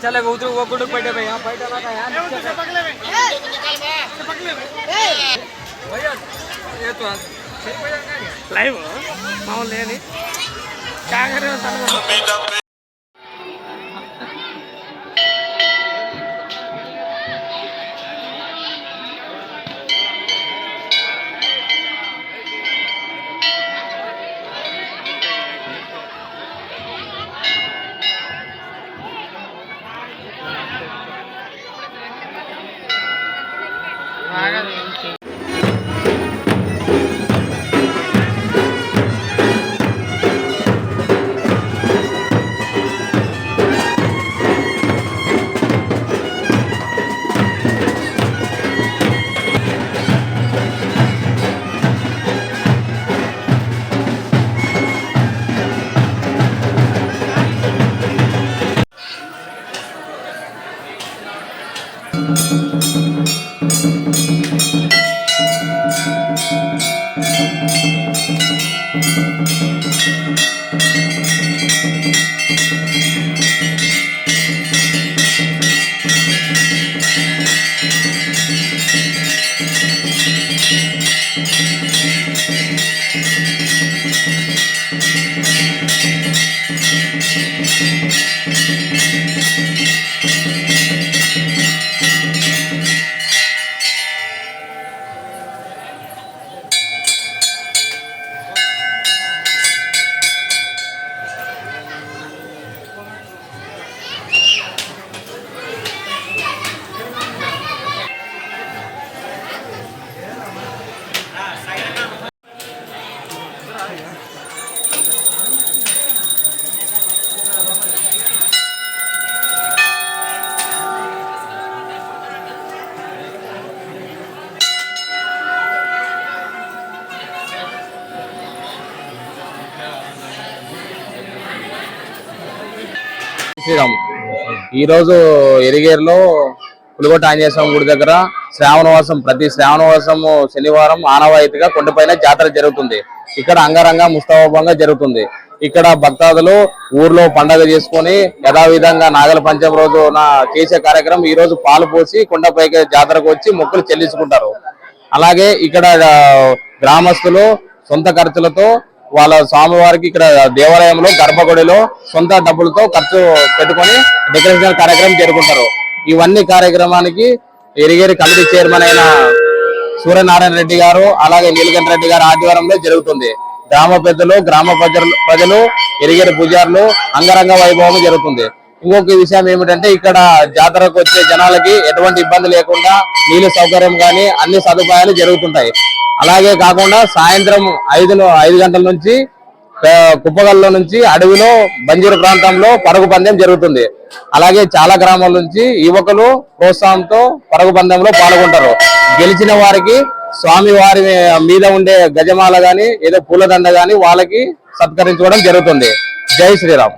चले उधर वो गुड़ बैठे भाई यहाँ बैठा लगा यार भैया ये तो लाइव माहौल है नहीं क्या कर रहे हो శ్రీరామ్ ఈ రోజు ఎరిగేరులో పులిగొట్ట ఆంజనేయ స్వామి గుడి దగ్గర శ్రావణవాసం ప్రతి శ్రావణవాసము శనివారం ఆనవాయితీగా కొండపైన జాతర జరుగుతుంది. ఇక్కడ అంగరంగ ముస్తాబంగా జరుగుతుంది. ఇక్కడ భక్తాదులు ఊర్లో పండగ చేసుకుని యథావిధంగా నాగల పంచమి రోజు చేసే కార్యక్రమం ఈ రోజు పాలు పోసి కొండపైకి జాతరకు వచ్చి మొక్కులు చెల్లించుకుంటారు. అలాగే ఇక్కడ గ్రామస్తులు సొంత ఖర్చులతో వాళ్ళ స్వామివారికి ఇక్కడ దేవాలయంలో గర్భగుడిలో సొంత డబ్బులతో ఖర్చు పెట్టుకొని డెకరేషన్ కార్యక్రమం జరుపుకుంటారు. ఇవన్నీ కార్యక్రమానికి ఎరిగేరి కమిటీ చైర్మన్ అయిన సూర్యనారాయణ రెడ్డి గారు అలాగే నీలకంఠ రెడ్డి గారు ఆధ్వర్యంలో జరుగుతుంది. గ్రామ పెద్దలు గ్రామ ప్రజలు ఎరిగేరి పూజారులు అంగరంగ వైభవం జరుగుతుంది. ఇంకొక విషయం ఏమిటంటే ఇక్కడ జాతరకు వచ్చే జనాలకి ఎటువంటి ఇబ్బంది లేకుండా నీళ్ళ సౌకర్యం కానీ అన్ని సదుపాయాలు జరుగుతుంటాయి. అలాగే కాకుండా సాయంత్రం 5 గంటల నుంచి కుప్పగల్లో నుంచి అడవిలో బంజరు ప్రాంతంలో పరుగు పందెం జరుగుతుంది. అలాగే చాలా గ్రామాల నుంచి యువకులు ప్రోత్సాహంతో పరుగు పందెంలో పాల్గొంటారు. గెలిచిన వారికి స్వామి వారి మీద ఉండే గజమాల గాని ఏదో పూలదండ గాని వాళ్ళకి సత్కరించుకోవడం జరుగుతుంది. జై శ్రీరామ్.